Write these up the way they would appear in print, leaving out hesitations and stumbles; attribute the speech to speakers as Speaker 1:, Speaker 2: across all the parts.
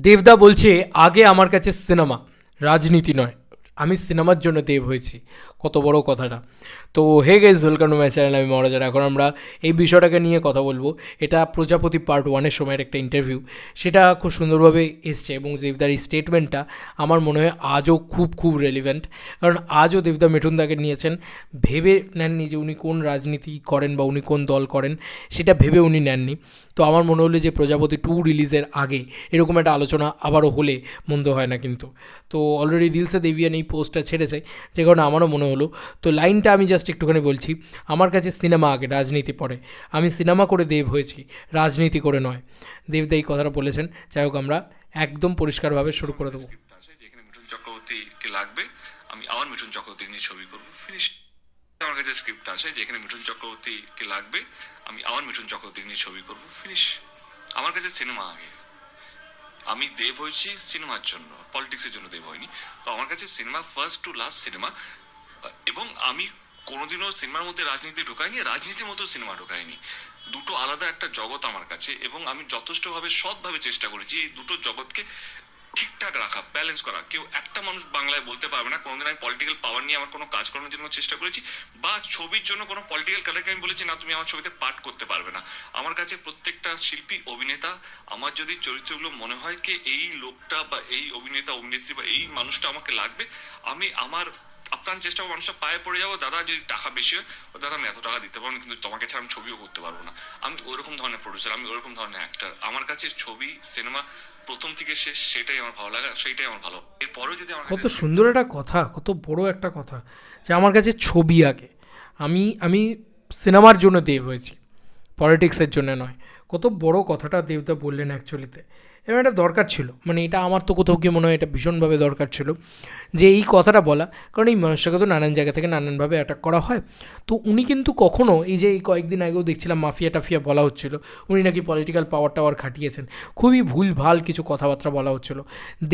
Speaker 1: দেবদা বলছে আগে আমার কাছে সিনেমা, রাজনীতি নয়। আমি সিনেমার জন্য দেব হয়েছি। কত বড় কথাটা। তো hey guys, welcome to my channel. আমি মহারাজার। এখন আমরা এই বিষয়টাকে নিয়ে কথা বলবো। এটা প্রজাপতি পার্ট 1-এর সময়ের একটা ইন্টারভিউ, সেটা খুব সুন্দরভাবে এসছে এবং দেবদার এই স্টেটমেন্টটা আমার মনে হয় আজও খুব রেলিভেন্ট। কারণ আজও দেবদা মিঠুনদাকে নিয়েছেন, ভেবে নেননি যে উনি কোন রাজনীতি করেন বা উনি কোন দল করেন, সেটা ভেবে উনি নেননি। তো আমার মনে হলো যে প্রজাপতি 2 রিলিজের আগে এরকম একটা আলোচনা আবারও হলে মন্দ হয় না কিন্তু। তো অলরেডি দিলসে দেবিয়ান এই পোস্টটা ছেড়েছে, যে কারণে আমারও মনে হলো। তো লাইনটা আমি জাস্ট একটুখানি বলছি। আমার কাছে সিনেমা আগে, রাজনীতি পরে। আমি সিনেমা করে দেব হয়েছি, রাজনীতি করে নয়। দেবদা এই কথাটা বলেছেন। যাই হোক, আমরা একদম পরিষ্কারভাবে শুরু করে দেবো।
Speaker 2: যেখানে মিঠুন চক্রবর্তীকে লাগবে আমি আবার মিঠুন চক্রবর্তী নিয়ে ছবি করবো, ফিনিশ। আমার কাছে স্ক্রিপ্ট আছে, যেখানে মিঠুন চক্রবর্তীকে লাগবে আমি আবার মিঠুন চক্রবর্তী নিয়ে ছবি করবো, ফিনিশ। আমার কাছে সিনেমা আগে। আমি দেব হয়েছি সিনেমার জন্য, পলিটিক্সের জন্য দেব হয়নি। তো আমার কাছে cinema first to last cinema. এবং আমি কোনোদিনও সিনেমার মধ্যে রাজনীতি ঢোকাইনি, রাজনীতির মতো সিনেমা ঢোকাইনি। দুটো আলাদা একটা জগৎ আমার কাছে, এবং আমি যথেষ্টভাবে সৎভাবে চেষ্টা করেছি এই দুটো জগৎকে ঠিকঠাক রাখা, ব্যালেন্স করা। কেউ একটা মানুষ বাংলায় বলতে পারবে না কোনোদিন আমি পলিটিক্যাল পাওয়ার নিয়ে আমার কোনো কাজ করানোর জন্য চেষ্টা করেছি, বা ছবির জন্য কোনো পলিটিক্যাল কালারকে আমি বলেছি না তুমি আমার ছবিতে পাঠ করতে পারবে না। আমার কাছে প্রত্যেকটা শিল্পী, অভিনেতা, আমার যদি চরিত্রগুলো মনে হয় কি এই লোকটা বা এই অভিনেতা অভিনেত্রী বা এই মানুষটা আমাকে লাগবে, আমি আমার আপনার চেষ্টা মানুষটা পায়ে পড়ে যাবো, দাদা যদি টাকা বেশি হয় ও দাদা আমি এত টাকা দিতে পারবো না, কিন্তু তোমাকে ছাড়া আমি ছবিও করতে পারবো না। আমি ওরকম ধরনের প্রডিউসার, আমি ওরকম ধরনের অ্যাক্টার। আমার কাছে ছবি সিনেমা প্রথম থেকে শেষ সেটাই আমার ভালো লাগে, সেইটাই আমার ভালো। এরপরেও যদি আমার
Speaker 1: কত সুন্দর একটা কথা, কত বড় একটা কথা, যে আমার কাছে ছবি আগে, আমি আমি সিনেমার জন্য দেব হয়েছি, পলিটিক্সের জন্য নয়। কত বড় কথাটা দেবদা বললেন অ্যাকচুয়ালিতে। এবং এটা দরকার ছিল, মানে এটা আমার তো কোথাও গিয়ে মনে হয় এটা ভীষণভাবে দরকার ছিল যে এই কথাটা বলা। কারণ এই মানুষটাকে তো নানান জায়গা থেকে নানানভাবে অ্যাটাক করা হয়। তো উনি কিন্তু কখনও, এই যে এই কয়েকদিন আগেও দেখছিলাম মাফিয়া টাফিয়া বলা হচ্ছিল, উনি নাকি পলিটিক্যাল পাওয়ার টাওয়ার খাটিয়েছেন, খুবই ভুলভাল কিছু কথাবার্তা বলা হচ্ছিল।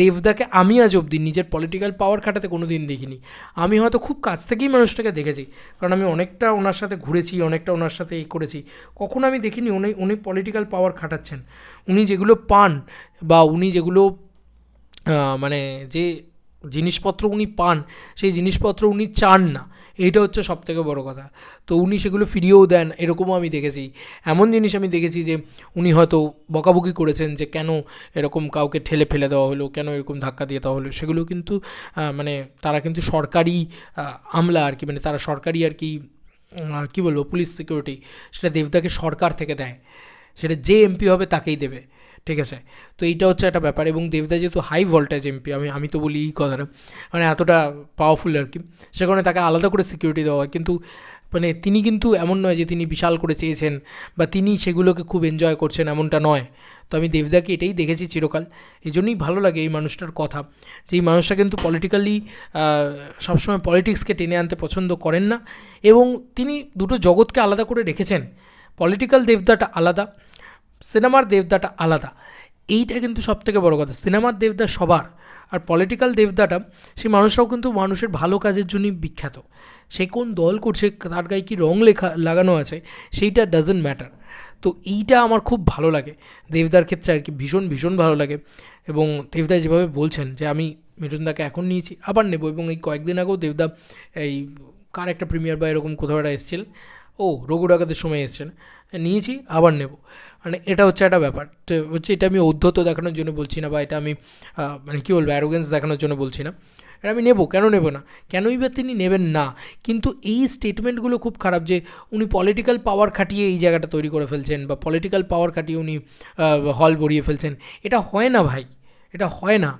Speaker 1: দেবদাকে আমি আজ অবধি নিজের পলিটিক্যাল পাওয়ার খাটাতে কোনো দিন দেখিনি। আমি হয়তো খুব কাছ থেকেই মানুষটাকে দেখেছি, কারণ আমি অনেকটা ওনার সাথে ঘুরেছি, অনেকটা ওনার সাথে এই করেছি। কখনো আমি দেখিনি উনি পলিটিক্যাল পাওয়ার খাটাচ্ছেন। উনি যেগুলো পান বা উনি যেগুলো মানে যে জিনিসপত্র উনি পান, সেই জিনিসপত্র উনি চান না, এইটা হচ্ছে সবথেকে বড় কথা। তো উনি সেগুলো ফিরিয়েও দেন, এরকমও আমি দেখেছি। এমন জিনিস আমি দেখেছি যে উনি হয়তো বকাবকি করেছেন যে কেন এরকম কাউকে ঠেলে ফেলে দেওয়া হলো, কেন এরকম ধাক্কা দিয়ে দেওয়া হলো। সেগুলো কিন্তু মানে তারা কিন্তু সরকারি আমলা আর কি, মানে তারা সরকারি আর কি, কী বলবো, পুলিশ সিকিউরিটি, সেটা দেবদাকে সরকার থেকে দেয়, সেটা যে এমপি হবে তাকেই দেবে, ঠিক আছে। তো এইটা হচ্ছে একটা ব্যাপার। এবং দেবদা যেহেতু হাই ভোল্টেজ এমপি, আমি তো বলি এই কথাটা, মানে এতটা পাওয়ারফুল আর কি, সেখানে তাকে আলাদা করে সিকিউরিটি দেওয়া হয়। কিন্তু মানে তিনি কিন্তু এমন নয় যে তিনি বিশাল করে চেয়েছেন বা তিনি সেগুলোকে খুব এনজয় করছেন, এমনটা নয়। তো আমি দেবদাকে এটাই দেখেছি চিরকাল। এই জন্যই ভালো লাগে এই মানুষটার কথা, যে এই মানুষটা কিন্তু পলিটিক্যালি সবসময় পলিটিক্সকে টেনে আনতে পছন্দ করেন না, এবং তিনি দুটো জগৎকে আলাদা করে রেখেছেন। পলিটিক্যাল দেবদাটা আলাদা, সিনেমার দেবদাটা আলাদা। এইটা কিন্তু সবথেকে বড় কথা। সিনেমার দেবদা সবার, আর পলিটিক্যাল দেবদাটা সেই মানুষরাও কিন্তু মানুষের ভালো কাজের জন্যই বিখ্যাত। সে কোন দল করছে, তার গায়ে কী রং লাগানো আছে, সেইটা ডাজেন্ট ম্যাটার। তো এইটা আমার খুব ভালো লাগে দেবদার ক্ষেত্রে আর কি, ভীষণ ভালো লাগে। এবং দেবদা যেভাবে বলছেন যে আমি মিঠুনদাকে এখন নিয়েছি, আবার নেব। এবং এই কয়েকদিন আগেও দেবদা এই কার একটা প্রিমিয়ার বা এরকম কোথাও একটা এসেছিলেন, রঘু ডাকাতের সময় এসছেন, নিয়েছি আবার নেব। মানে এটা হচ্ছে একটা ব্যাপার। তো হচ্ছে এটা আমি ঔদ্ধত্য দেখানোর জন্য বলছি না, বা এটা আমি মানে কী বলবো, অ্যারোগেন্স দেখানোর জন্য বলছি না। এটা আমি নেব, কেন নেব না, কেনই বা তিনি নেবেন না। কিন্তু এই স্টেটমেন্টগুলো খুব খারাপ, যে উনি পলিটিক্যাল পাওয়ার খাটিয়ে এই জায়গাটা তৈরি করে ফেলছেন, বা পলিটিক্যাল পাওয়ার খাটিয়ে উনি হল ভরিয়ে ফেলছেন। এটা হয় না ভাই, এটা হয় না,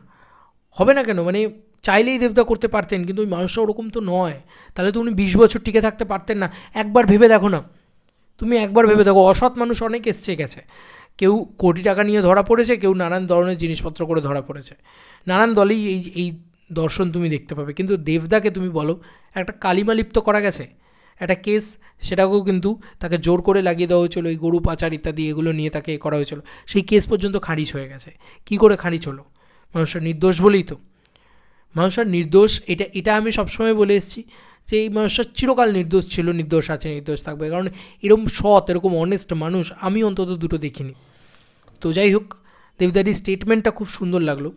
Speaker 1: হবে না কেন? মানে চাইলেই দেবদা করতে পারতেন, কিন্তু ওই মানুষটা ওরকম তো নয়। তাহলে তো উনি 20 বছর টিকে থাকতে পারতেন না। একবার ভেবে দেখো না, তুমি একবার ভেবে দেখো, অসৎ মানুষ অনেক এসছে গেছে। কেউ কোটি টাকা নিয়ে ধরা পড়েছে, কেউ নানান ধরনের জিনিসপত্র করে ধরা পড়েছে। নানান দলেই এই দর্শন তুমি দেখতে পাবে। কিন্তু দেবদাকে তুমি বলো, একটা কালিমালিপ্ত করা গেছে, একটা কেস, সেটাকেও কিন্তু তাকে জোর করে লাগিয়ে দেওয়া হয়েছিল, এই গরু পাচার ইত্যাদি এগুলো নিয়ে তাকে করা হয়েছিল। সেই কেস পর্যন্ত খারিজ হয়ে গেছে। কী করে খারিজ হলো? মানুষটা নির্দোষ বলেই তো। মানুষটা নির্দোষ, এটা আমি সবসময় বলে এসেছি যে এই মানুষটা চিরকাল নির্দোষ ছিল, নির্দোষ আছে, নির্দোষ থাকবে। কারণ এরকম সৎ, এরকম অনেস্ট মানুষ আমি অন্তত দুটো দেখিনি। তো যাই হোক, দেবদার এই স্টেটমেন্টটা খুব সুন্দর লাগলো,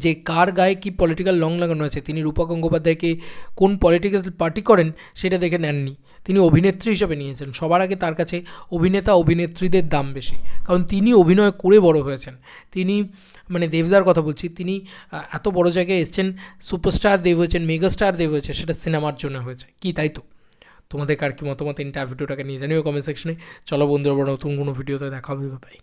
Speaker 1: যে কার গায়ে কী পলিটিক্যাল রং লাগানো আছে, তিনি রূপা গঙ্গোপাধ্যায়কে কোন পলিটিক্যাল পার্টি করেন সেটা দেখে নেননি, তিনি অভিনেত্রী হিসেবে নিয়েছেন। সবার আগে তার কাছে অভিনেতা অভিনেত্রীদের দাম বেশি, কারণ তিনি অভিনয় করে বড় হয়েছেন। তিনি মানে দেবদার কথা বলছি, তিনি এত বড় জায়গায় এসছেন, সুপারস্টার দেব হয়েছেন, মেগাস্টার দেব হয়েছে, সেটা সিনেমার জন্য হয়েছে। কি তাই তো? তোমাদের কার কি মতামত ইন্টার ভিডিওটাকে নিয়ে জানিও কমেন্ট সেকশনে। চলো বন্ধুরা, নতুন কোনো ভিডিওতে দেখা হবে, বাই।